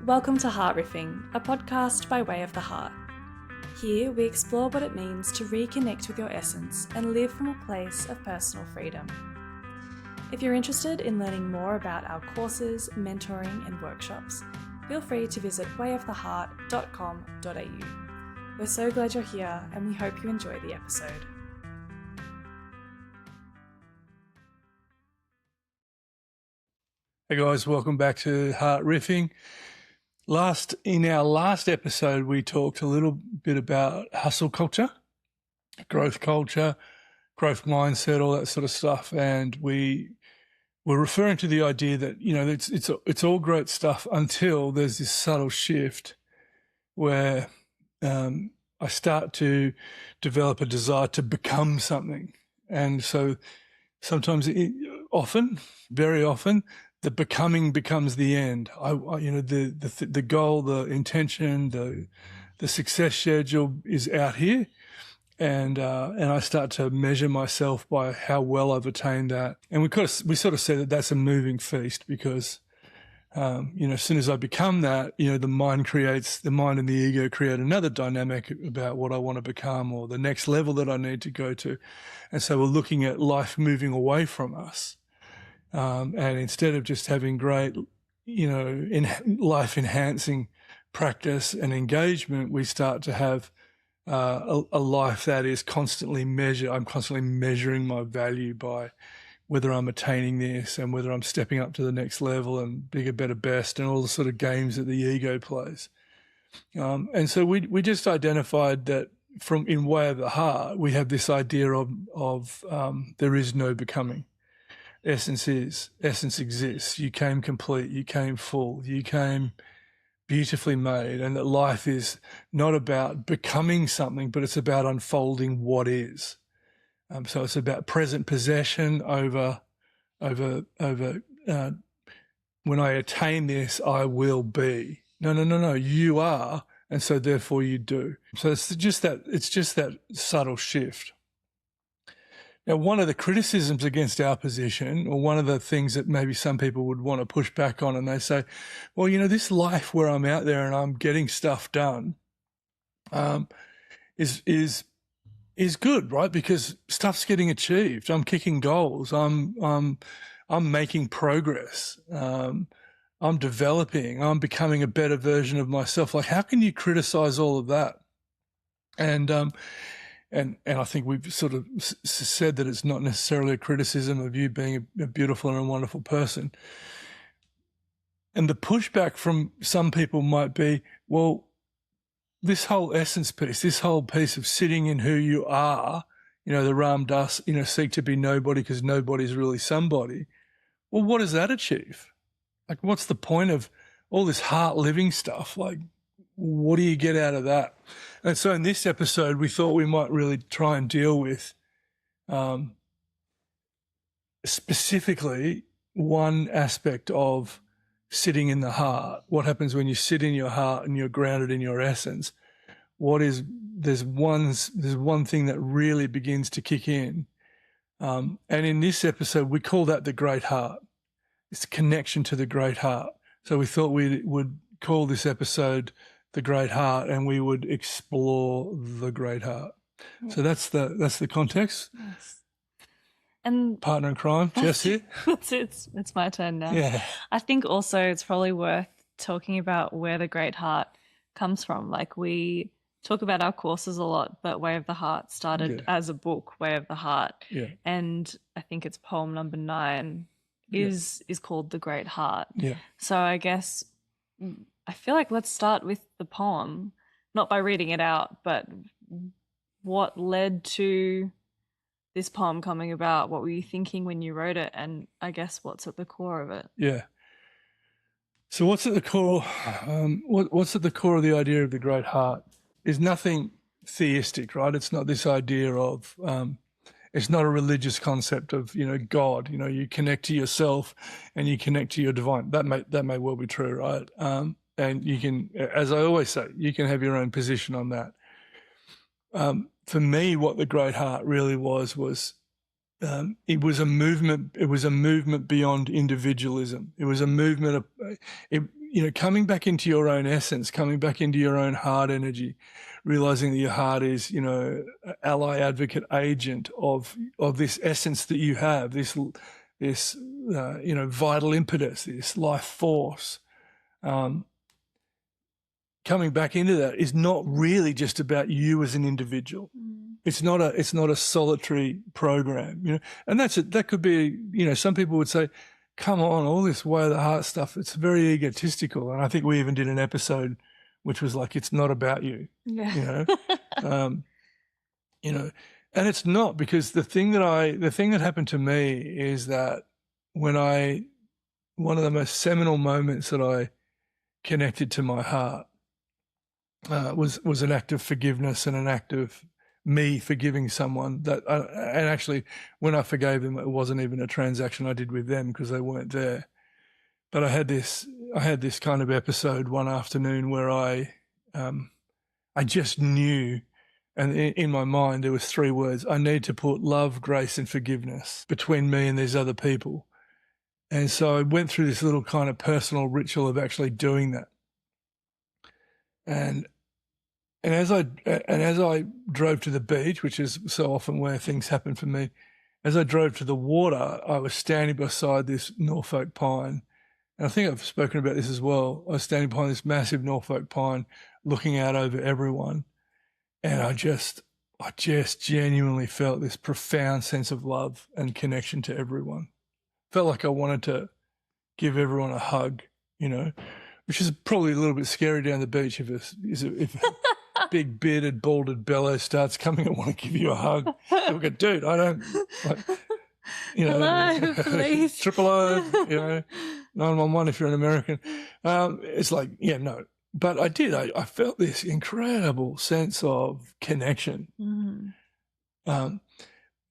Welcome to Heart Riffing, a podcast by way of the heart. Here we explore what it means to reconnect with your essence and live from a place of personal freedom. If you're interested in learning more about our courses, mentoring and workshops, feel free to visit wayoftheheart.com.au. We're so glad you're here and we hope you enjoy the episode. Hey guys, welcome back to Heart Riffing. In our last episode, we talked a little bit about hustle culture, growth mindset, all that sort of stuff, and we were referring to the idea that it's all great stuff until there's this subtle shift where I start to develop a desire to become something, and so sometimes, very often. The becoming becomes the end. The goal, the intention, the success schedule is out here, and I start to measure myself by how well I've attained that. And we sort of said that that's a moving feast because as soon as I become that, the mind and the ego create another dynamic about what I want to become or the next level that I need to go to, and so we're looking at life moving away from us. And instead of just having great, life-enhancing practice and engagement, we start to have a life that is constantly measured. I'm constantly measuring my value by whether I'm attaining this and whether I'm stepping up to the next level and bigger, better, best, and all the sort of games that the ego plays. And so we just identified that in Way of the Heart, we have this idea of there is no becoming. Essence exists. You came complete, you came full, you came beautifully made, and that life is not about becoming something, but it's about unfolding what is. So it's about present possession over when I attain this, I will be. No, you are, and so therefore you do. So it's just that subtle shift. Now, one of the criticisms against our position, or one of the things that maybe some people would want to push back on, and they say, well, this life where I'm out there and I'm getting stuff done is good, right? Because stuff's getting achieved. I'm kicking goals. I'm making progress. I'm developing. I'm becoming a better version of myself. Like, how can you criticize all of that? And I think we've sort of said that it's not necessarily a criticism of you being a beautiful and a wonderful person. And the pushback from some people might be, well, this whole essence piece, this whole piece of sitting in who you are, the Ram Das, seek to be nobody because nobody's really somebody. Well, what does that achieve? Like, what's the point of all this heart living stuff? Like, what do you get out of that? And so in this episode, we thought we might really try and deal with specifically one aspect of sitting in the heart. What happens when you sit in your heart and you're grounded in your essence? There's one thing that really begins to kick in. And in this episode, we call that the great heart. It's a connection to the great heart. So we thought we would call this episode the great heart, and we would explore the great heart. Yeah. So that's the context. Yes. And partner in crime, Jess here. It's my turn now. Yeah. I think also it's probably worth talking about where the great heart comes from. Like, we talk about our courses a lot, but Way of the Heart started as a book, Way of the Heart. Yeah. And I think it's poem number 9 is called The Great Heart. Yeah. So I guess I feel like let's start with the poem, not by reading it out, but what led to this poem coming about? What were you thinking when you wrote it? And I guess what's at the core of it? Yeah. So what's at the core? What's at the core of the idea of the great heart is nothing theistic, right? It's not this idea of it's not a religious concept of God. You connect to yourself and you connect to your divine. That may well be true, right? And you can, as I always say, you can have your own position on that. For me, what the great heart really was it was a movement. It was a movement beyond individualism. It was a movement of, coming back into your own essence, coming back into your own heart energy, realizing that your heart is, ally, advocate, agent of this essence that you have, this vital impetus, this life force. Coming back into that is not really just about you as an individual. It's not a solitary program, and that could be, some people would say, come on, all this way of the heart stuff, it's very egotistical. And I think we even did an episode which was like, it's not about you, and it's not, because the thing that happened to me is that one of the most seminal moments that I connected to my heart was an act of forgiveness, and an act of me forgiving someone and actually when I forgave them, it wasn't even a transaction I did with them because they weren't there. But I had this kind of episode one afternoon where I just knew, and in my mind there was 3 words: I need to put love, grace, and forgiveness between me and these other people. And so I went through this little kind of personal ritual of actually doing that. And as I drove to the beach, which is so often where things happen for me, as I drove to the water, I was standing beside this Norfolk pine. And I think I've spoken about this as well. I was standing behind this massive Norfolk pine, looking out over everyone. And I just genuinely felt this profound sense of love and connection to everyone. Felt like I wanted to give everyone a hug, which is probably a little bit scary down the beach if a big bearded, balded bellow starts coming and want to give you a hug. You'll go, dude, I don't, hello, please. Triple O, 911 if you're an American. It's like, no. But I did. I felt this incredible sense of connection. And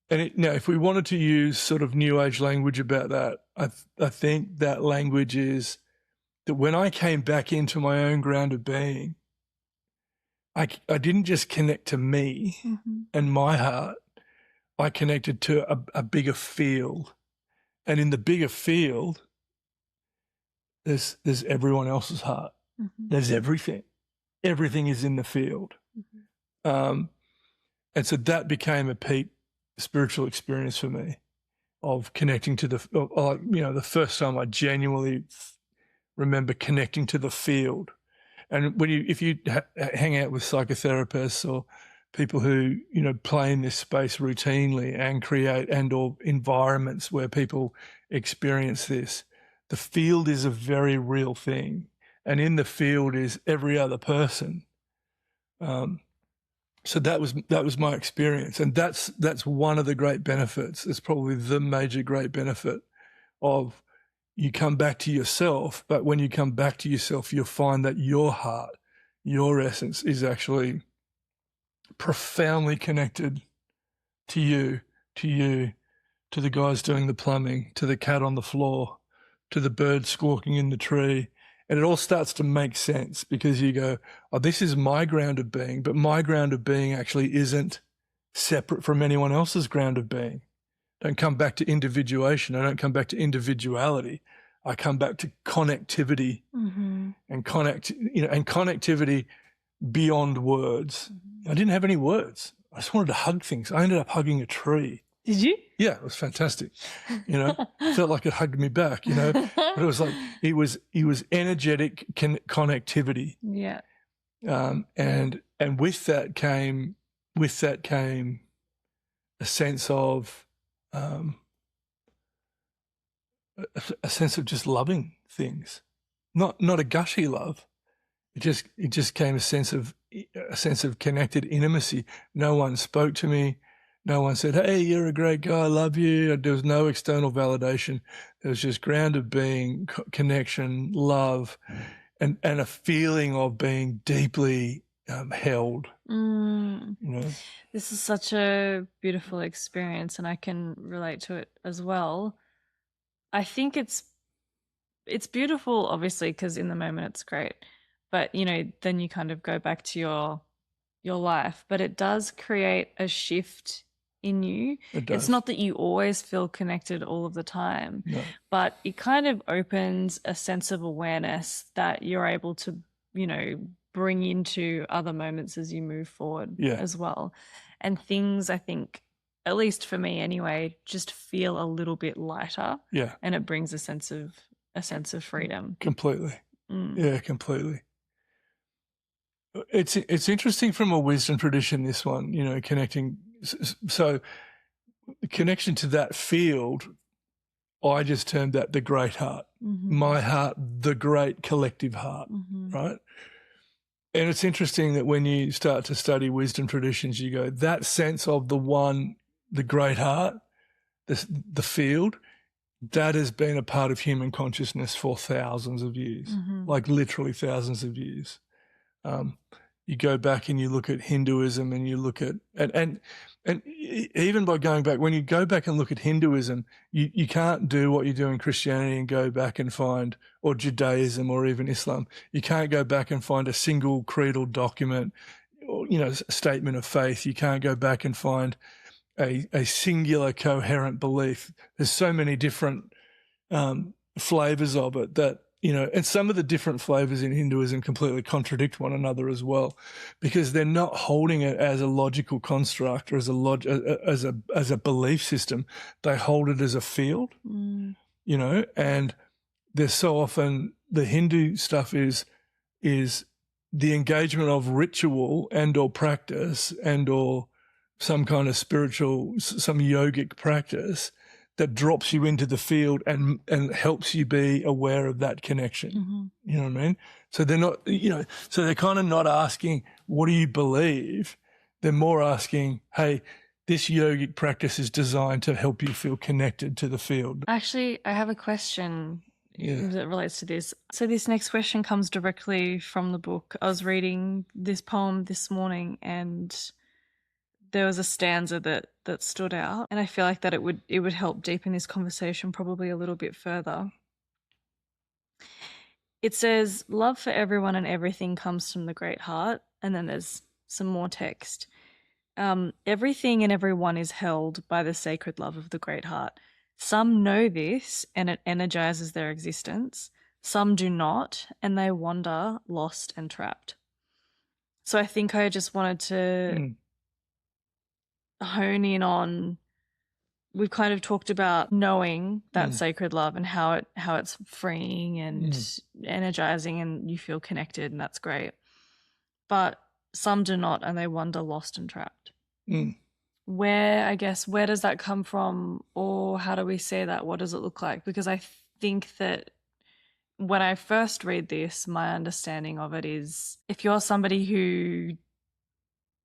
if we wanted to use sort of New Age language about that, I think that language is that when I came back into my own ground of being, I didn't just connect to me and my heart. I connected to a bigger field. And in the bigger field, there's everyone else's heart. There's everything. Everything is in the field. And so that became a peak spiritual experience for me of connecting to the first time I genuinely remember connecting to the field. And if you hang out with psychotherapists or people who, play in this space routinely and create or environments where people experience this, the field is a very real thing. And in the field is every other person. So that was my experience. And that's one of the great benefits. It's probably the major great benefit of you come back to yourself, but when you come back to yourself, you'll find that your heart, your essence is actually profoundly connected to you, to the guys doing the plumbing, to the cat on the floor, to the bird squawking in the tree. And it all starts to make sense because you go, oh, this is my ground of being, but my ground of being actually isn't separate from anyone else's ground of being. Don't come back to individuation. I don't come back to individuality. I come back to connectivity and connectivity beyond words. I didn't have any words. I just wanted to hug things. I ended up hugging a tree. Did you? Yeah, it was fantastic. Felt like it hugged me back, but it was like, it was energetic connectivity. Yeah. And with that came a sense of, a sense of just loving things, not a gushy love. It just came a sense of connected intimacy. No one spoke to me. No one said, hey, you're a great guy, I love you. There was no external validation. There was just ground of being, connection, love, and a feeling of being deeply held. This is such a beautiful experience, and I can relate to it as well. I think it's beautiful, obviously, because in the moment it's great. But, then you kind of go back to your life. But it does create a shift in you. It does. It's not that you always feel connected all of the time, No. but it kind of opens a sense of awareness that you're able to, bring into other moments as you move forward as well. And things, I think, at least for me anyway, just feel a little bit lighter. Yeah. And it brings a sense of freedom. Completely. Yeah, completely. It's interesting from a wisdom tradition, this one, connecting. So the connection to that field, I just termed that the great heart. My heart, the great collective heart, right? And it's interesting that when you start to study wisdom traditions, you go, that sense of the great heart, the field, that has been a part of human consciousness for thousands of years, like literally thousands of years. You go back and you look at Hinduism and you look at, and even by going back, when you go back and look at Hinduism, you can't do what you do in Christianity and go back and find, or Judaism or even Islam, you can't go back and find a single creedal document or, statement of faith. You can't go back and find a singular coherent belief. There's so many different flavors of it that, and some of the different flavors in Hinduism completely contradict one another as well, because they're not holding it as a logical construct or as a belief system. They hold it as a field, and there's so often the Hindu stuff is the engagement of ritual and or practice and or some kind of spiritual, some yogic practice that drops you into the field and helps you be aware of that connection. You know what I mean? So they're not, so they're kind of not asking, what do you believe? They're more asking, hey, this yogic practice is designed to help you feel connected to the field. Actually, I have a question that relates to this. So this next question comes directly from the book. I was reading this poem this morning and there was a stanza that stood out, and I feel like that it would help deepen this conversation probably a little bit further. It says, love for everyone and everything comes from the great heart, and then there's some more text. Everything and everyone is held by the sacred love of the great heart. Some know this and it energizes their existence. Some do not, and they wander lost and trapped. So I think I just wanted to hone in on, we've kind of talked about knowing that sacred love and how it's freeing and energizing and you feel connected, and that's great. But some do not, and they wander lost and trapped. Where does that come from, or how do we say that? What does it look like? Because I think that when I first read this, my understanding of it is, if you're somebody who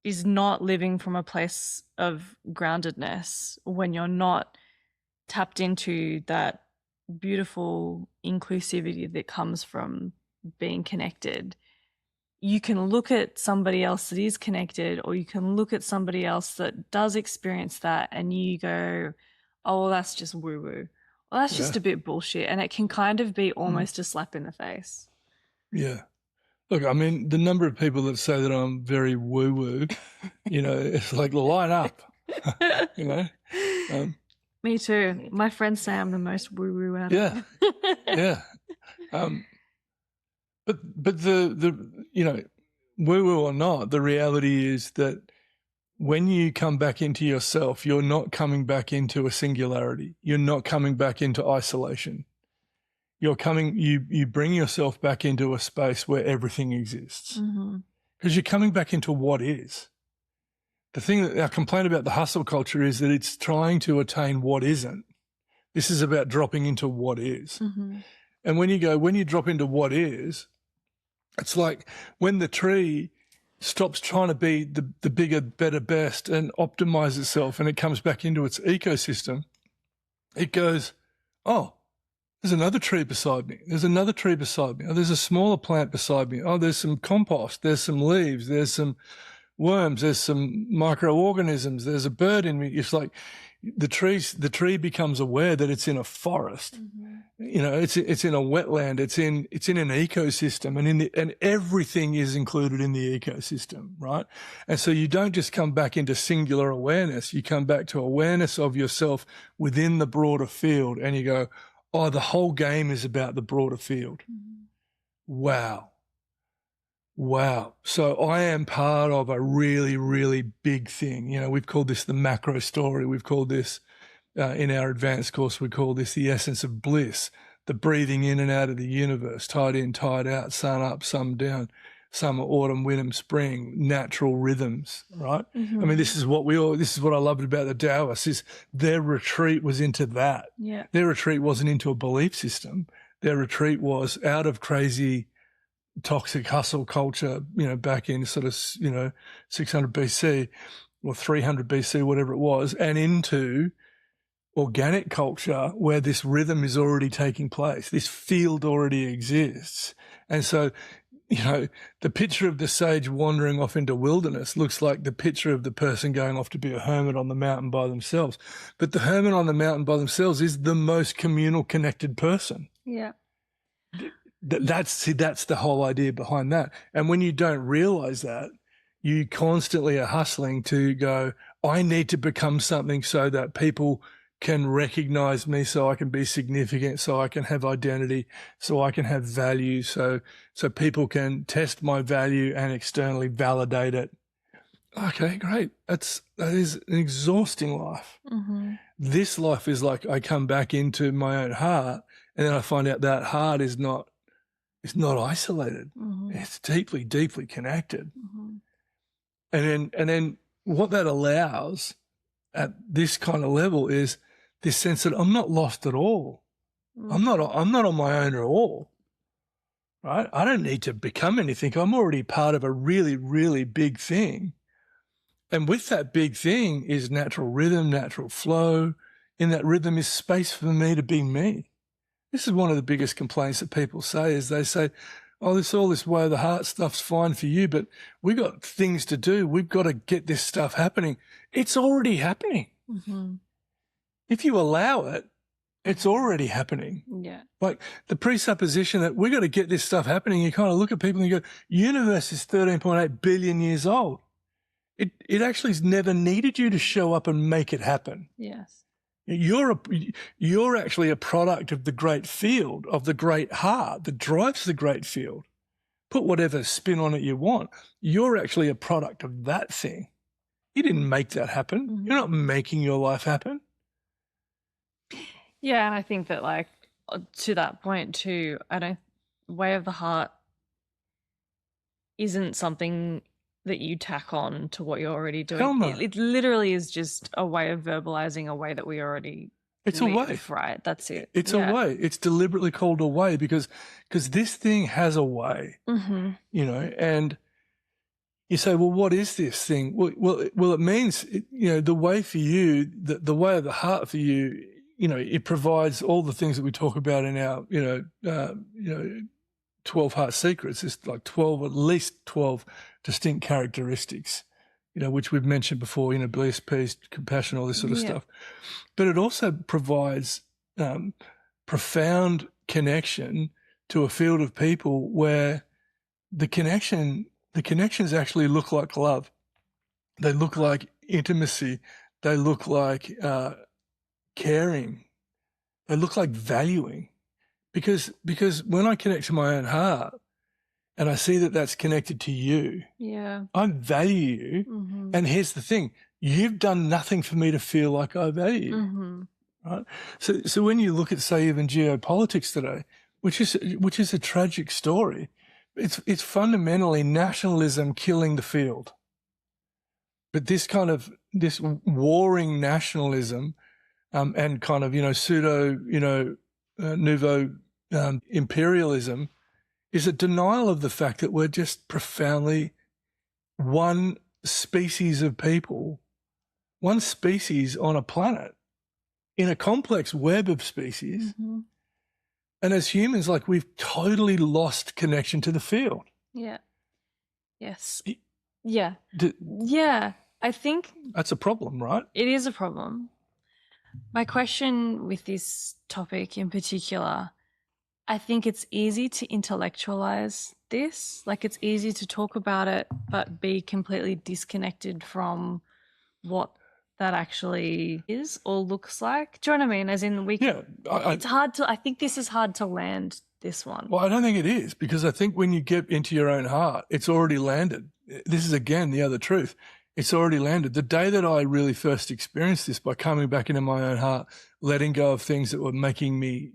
is not living from a place of groundedness, when you're not tapped into that beautiful inclusivity that comes from being connected, you can look at somebody else that is connected, or you can look at somebody else that does experience that and you go, oh, well, that's just woo-woo. Well, that's just a bit bullshit. And it can kind of be almost a slap in the face. Yeah. Look, I mean, the number of people that say that I'm very woo-woo, it's like, line up, Me too. My friends say I'm the most woo-woo out of them. Yeah. But the woo-woo or not, the reality is that when you come back into yourself, you're not coming back into a singularity. You're not coming back into isolation. You bring yourself back into a space where everything exists, because you're coming back into what is. The thing that our complaint about the hustle culture is that it's trying to attain what isn't. This is about dropping into what is. And when you drop into what is, it's like when the tree stops trying to be the bigger, better, best and optimize itself, and it comes back into its ecosystem, it goes, oh, there's another tree beside me. There's another tree beside me. Oh, there's a smaller plant beside me. Oh, there's some compost. There's some leaves. There's some worms. There's some microorganisms. There's a bird in me. It's like the tree becomes aware that it's in a forest. You know, it's in a wetland. It's in an ecosystem, and everything is included in the ecosystem, right? And so you don't just come back into singular awareness. You come back to awareness of yourself within the broader field, and you go, oh, the whole game is about the broader field. Wow. So I am part of a really, really big thing. You know, we've called this the macro story. We've called this, in our advanced course, we call this the essence of bliss, the breathing in and out of the universe, tide in, tide out, sun up, sun down, summer, autumn, winter, spring, natural rhythms, right? I mean, this is what I loved about the Taoists, is their retreat was into that. Yeah. Their retreat wasn't into a belief system. Their retreat was out of crazy toxic hustle culture, you know, back in sort of, you know, 600 BC or 300 BC, whatever it was, and into organic culture where this rhythm is already taking place. This field already exists. And so, you know, the picture of the sage wandering off into wilderness looks like the picture of the person going off to be a hermit on the mountain by themselves. But the hermit on the mountain by themselves is the most communal, connected person. Yeah. That's the whole idea behind that. And when you don't realize that, you constantly are hustling to go, I need to become something so that people can recognize me, so I can be significant, so I can have identity, so I can have value, so people can test my value and externally validate it. Okay, great. That is an exhausting life. This life is like I come back into my own heart, and then I find out that heart is not isolated. It's deeply, deeply connected. And then what that allows at this kind of level is this sense that I'm not lost at all. I'm not on my own at all. Right? I don't need to become anything. I'm already part of a really, really big thing. And with that big thing is natural rhythm, natural flow. In that rhythm is space for me to be me. This is one of the biggest complaints that people say, is they say, oh, all this way of the heart stuff's fine for you, but we got things to do. We've got to get this stuff happening. It's already happening. If you allow it, it's already happening. Yeah. Like the presupposition that we got to get this stuff happening, you kind of look at people and you go, universe is 13.8 billion years old. It actually has never needed you to show up and make it happen. Yes. You're actually a product of the great field, of the great heart that drives the great field. Put whatever spin on it you want. You're actually a product of that thing. You didn't make that happen. You're not making your life happen. Yeah, and I think that, like, to that point too, way of the heart isn't something that you tack on to what you're already doing. Hell no. It literally is just a way of verbalizing a way that we already It's live, a way. right? That's it. It's a way. It's deliberately called a way because this thing has a way, you know, and you say, well, what is this thing? Well, it means, the way for you, the way of the heart for you, it provides all the things that we talk about in our, 12 heart secrets. It's like at least 12 distinct characteristics, which we've mentioned before, bliss, peace, compassion, all this sort of stuff. But it also provides profound connection to a field of people where the connections actually look like love. They look like intimacy. They look like caring. They look like valuing. Because when I connect to my own heart and I see that that's connected to you, I value you. And here's the thing, you've done nothing for me to feel like I value you. Right? So when you look at, say, even geopolitics today, which is a tragic story, it's fundamentally nationalism killing the field. But this warring nationalism and kind of, pseudo, nouveau imperialism is a denial of the fact that we're just profoundly one species of people, one species on a planet in a complex web of species. And as humans, like, we've totally lost connection to the field. Yeah. Yes. Yeah. Yeah. I think that's a problem, right? it is a problem. My question with this topic in particular, I think it's easy to intellectualize this. Like, it's easy to talk about it, but be completely disconnected from what that actually is or looks like. Do you know what I mean? As in, it's hard to, I think this is hard to land, this one. Well, I don't think it is, because I think when you get into your own heart, it's already landed. This is, again, the other truth. It's already landed. The day that I really first experienced this, by coming back into my own heart, letting go of things that were making me,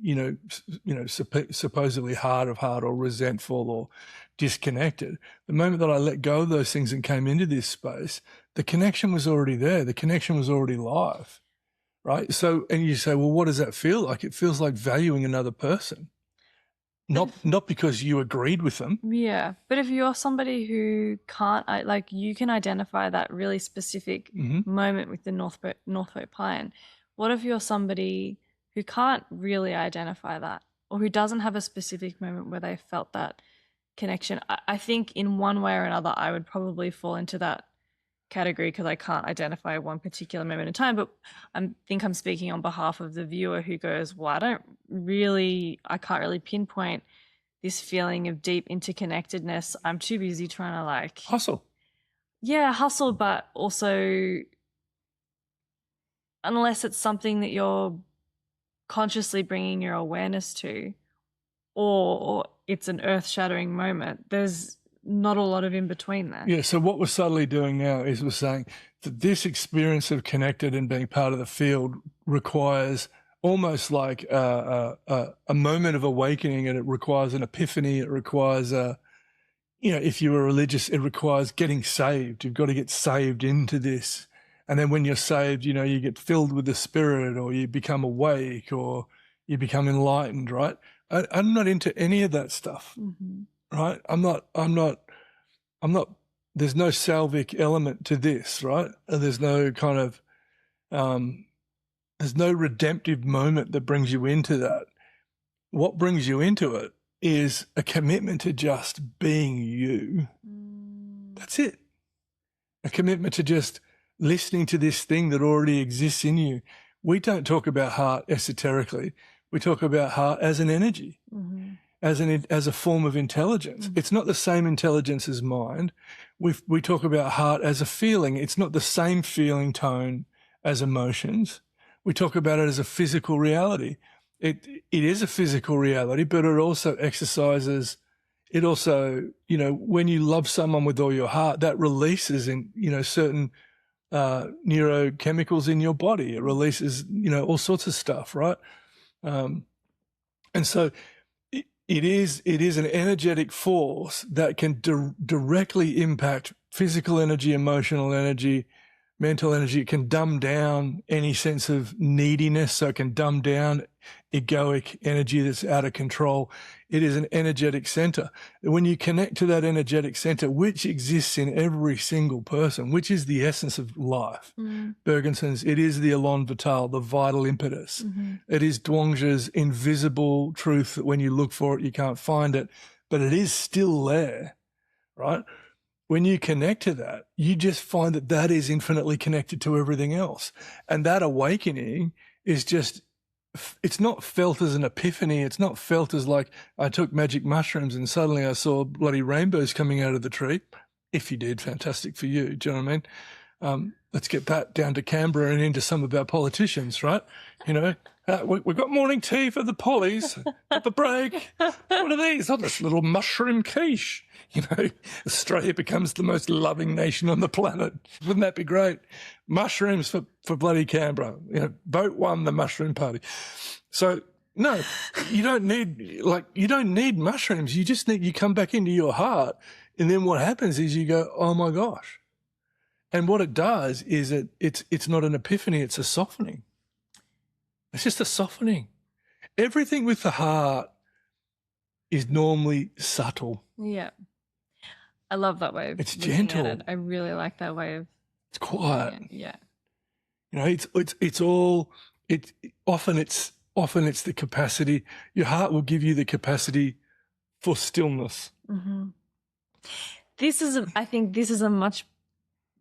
supposedly hard of heart or resentful or disconnected, the moment that I let go of those things and came into this space, the connection was already there. The connection was already live, right? So, and you say, well, what does that feel like? It feels like valuing another person. Not because you agreed with them. Yeah. But if you're somebody who can't, like, you can identify that really specific moment with the Northcote Pine. What if you're somebody who can't really identify that, or who doesn't have a specific moment where they felt that connection? I think in one way or another, I would probably fall into that category, because I can't identify one particular moment in time. But I think I'm speaking on behalf of the viewer who goes, well, I can't really pinpoint this feeling of deep interconnectedness. I'm too busy trying to hustle. Yeah, hustle, but also, unless it's something that you're consciously bringing your awareness to, or it's an earth-shattering moment, there's not a lot of in between there. Yeah, so what we're subtly doing now is we're saying that this experience of connected and being part of the field requires almost like a moment of awakening, and it requires an epiphany. It requires if you were religious, it requires getting saved. You've got to get saved into this. And then when you're saved, you get filled with the Spirit, or you become awake, or you become enlightened, right? I'm not into any of that stuff. Mm-hmm. Right? I'm not, there's no salvic element to this, right? There's no kind of, there's no redemptive moment that brings you into that. What brings you into it is a commitment to just being you. That's it. A commitment to just listening to this thing that already exists in you. We don't talk about heart esoterically. We talk about heart as an energy. Mm-hmm. As a form of intelligence. It's not the same intelligence as mind. We talk about heart as a feeling. It's not the same feeling tone as emotions. We talk about it as a physical reality. It is a physical reality, but it also exercises. It also, when you love someone with all your heart, that releases in certain neurochemicals in your body. It releases all sorts of stuff, right? And so. It is an energetic force that can directly impact physical energy, emotional energy, mental energy. It can dumb down any sense of neediness, so it can dumb down egoic energy that's out of control. It is an energetic center. When you connect to that energetic center, which exists in every single person, which is the essence of life, Bergenson's, it is the Elan Vital, the vital impetus. Mm-hmm. It is Zhuangzi's invisible truth that when you look for it, you can't find it, but it is still there, right? When you connect to that, you just find that that is infinitely connected to everything else. And that awakening is just, it's not felt as an epiphany. It's not felt as like I took magic mushrooms and suddenly I saw bloody rainbows coming out of the tree. If you did, fantastic for you. Do you know what I mean? Let's get that down to Canberra and into some of our politicians, right? We've got morning tea for the pollies. Have a break. What are these? Oh, this little mushroom quiche. Australia becomes the most loving nation on the planet. Wouldn't that be great? Mushrooms for bloody Canberra. Vote 1, the mushroom party. So no, you don't need mushrooms. You come back into your heart, and then what happens is you go, oh my gosh. And what it does is it's not an epiphany, it's a softening. It's just a softening. Everything with the heart is normally subtle. Yeah. I love that way of it's gentle. at it. I really like that way of. It's quiet. Yeah. Often it's the capacity. Your heart will give you the capacity for stillness. Mm-hmm. I think this is a much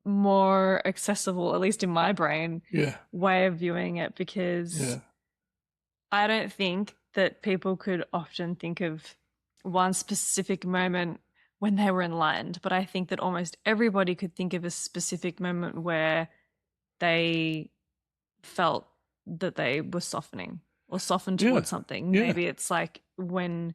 more accessible, at least in my brain, Yeah. way of viewing it, because Yeah. I don't think that people could often think of one specific moment when they were enlightened, but I think that almost everybody could think of a specific moment where they felt that they were softening or softened Yeah. towards something. Yeah. Maybe it's like when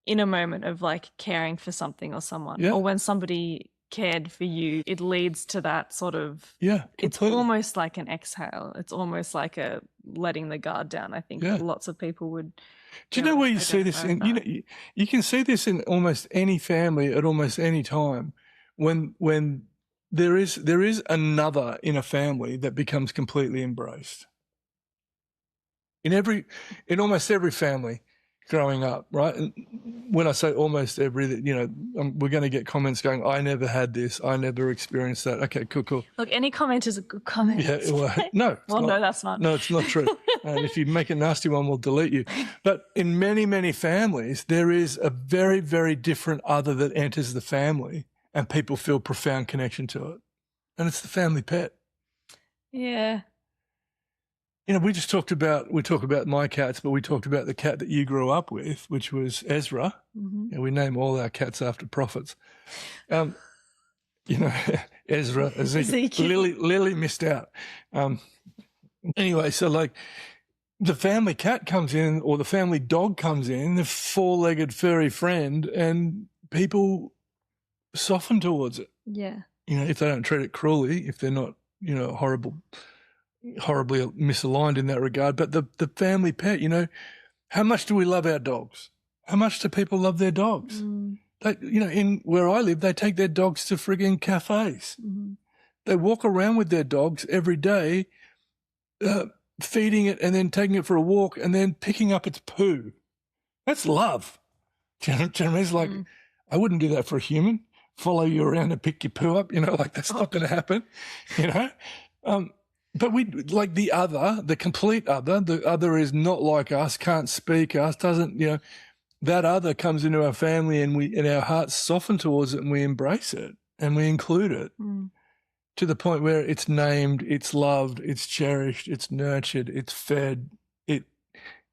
in a moment of like caring for something or someone, Yeah. or when somebody cared for you, it leads to that sort of, Yeah. it's Completely. almost like an exhale. It's almost like a letting the guard down. I think Yeah. lots of people would. Do you know where you see this in? You know, you can see this in almost any family at almost any time. When there is another in a family that becomes completely embraced. In almost every family growing up, right? And when I say almost every, you know, we're going to get comments going, I never had this, I never experienced that. Okay, cool. Look, any comment is a good comment. Yeah, well, no. Well, no, that's not. No, it's not true. And if you make a nasty one, we'll delete you. But in many, many families, there is a very, very different other that enters the family and people feel profound connection to it. And it's the family pet. Yeah. You know, we talk about my cats, but we talked about the cat that you grew up with, which was Ezra. Mm-hmm. And we name all our cats after prophets. You know, Ezra, Ezekiel. Lily missed out. Anyway, so like the family cat comes in or the family dog comes in, the four-legged furry friend, and people soften towards it. Yeah. You know, if they don't treat it cruelly, if they're not, you know, horribly misaligned in that regard. But the family pet, you know, how much do we love our dogs? How much do people love their dogs? They, you know, in where I live, they take their dogs to frigging cafes. Mm-hmm. They walk around with their dogs every day, feeding it and then taking it for a walk and then picking up its poo. That's love. Do you know what I mean? It's like, I wouldn't do that for a human. Follow you around and pick your poo up, you know, like that's not going to happen, you know. But we like the complete other. The other is not like us, can't speak us, doesn't, you know. That other comes into our family and our hearts soften towards it and we embrace it and we include it to the point where it's named, it's loved, it's cherished, it's nurtured, it's fed, it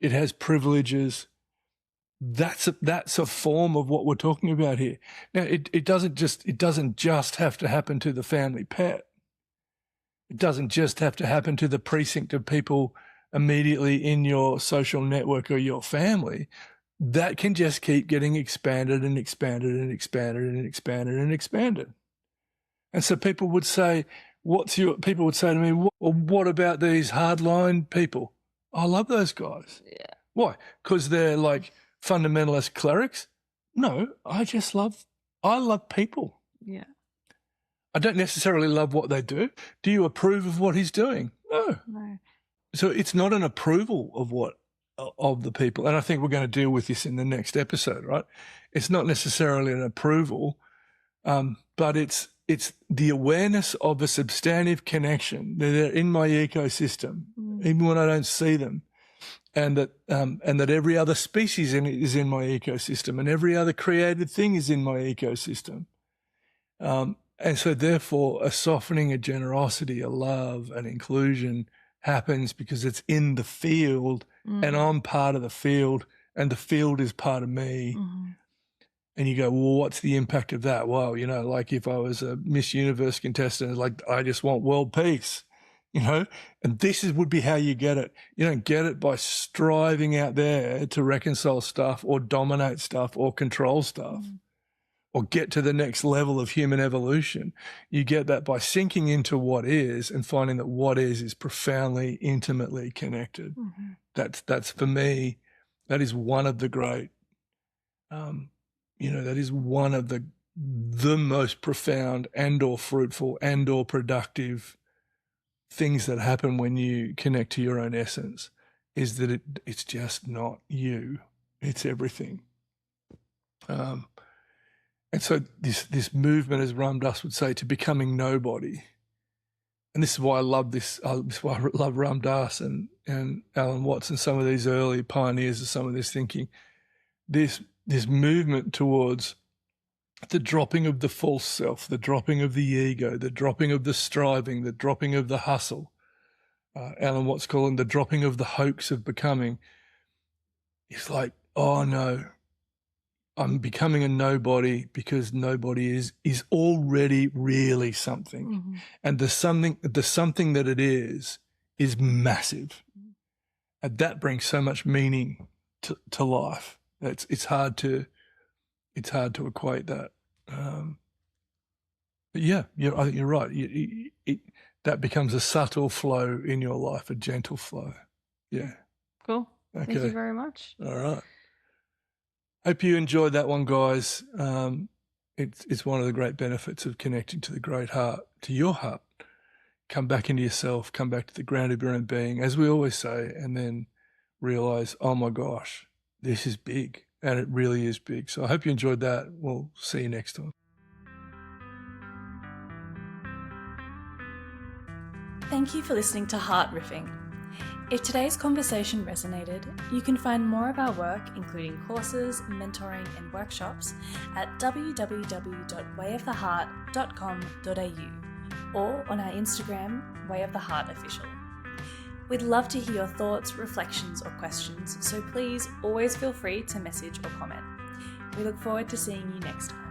has privileges. That's a form of what we're talking about here. Now, it doesn't just have to happen to the family pet. It doesn't just have to happen to the precinct of people immediately in your social network or your family. That can just keep getting expanded and expanded and expanded and expanded and expanded. And so people would say, people would say to me, well, what about these hardline people? I love those guys. Yeah. Why? Because they're like fundamentalist clerics? No, I love people. Yeah. I don't necessarily love what they do. Do you approve of what he's doing? No. So it's not an approval of the people. And I think we're going to deal with this in the next episode, right? It's not necessarily an approval, but it's the awareness of a substantive connection. They're in my ecosystem, even when I don't see them. And that every other species is in my ecosystem and every other created thing is in my ecosystem. And so therefore a softening, a generosity, a love, an inclusion happens because it's in the field and I'm part of the field and the field is part of me. And you go, well, what's the impact of that? Well, you know, like if I was a Miss Universe contestant, like I just want world peace, you know, and would be how you get it. You don't get it by striving out there to reconcile stuff or dominate stuff or control stuff. Or get to the next level of human evolution. You get that by sinking into what is and finding that what is profoundly, intimately connected. That's for me, that is one of the great, that is one of the most profound and or fruitful and or productive things that happen when you connect to your own essence is that it's just not you, it's everything. And so this movement, as Ram Dass would say, to becoming nobody. And this is why I love this. This is why I love Ram Dass and Alan Watts and some of these early pioneers of some of this thinking. This movement towards the dropping of the false self, the dropping of the ego, the dropping of the striving, the dropping of the hustle. Alan Watts calling the dropping of the hoax of becoming. It's like, oh no, I'm becoming a nobody because nobody is already really something. Mm-hmm. And the something that it is massive. And that brings so much meaning to life. It's hard to equate that. But yeah, I think you're right. That becomes a subtle flow in your life, a gentle flow. Yeah. Cool. Okay. Thank you very much. All right. Hope you enjoyed that one, guys. It's one of the great benefits of connecting to the great heart, to your heart. Come back into yourself, come back to the ground of your own being, as we always say, and then realize, oh my gosh, this is big. And it really is big. So I hope you enjoyed that. We'll see you next time. Thank you for listening to Heart Riffing. If today's conversation resonated, you can find more of our work, including courses, mentoring, and workshops, at www.wayoftheheart.com.au or on our Instagram, Way of the Heart Official. We'd love to hear your thoughts, reflections, or questions, so please always feel free to message or comment. We look forward to seeing you next time.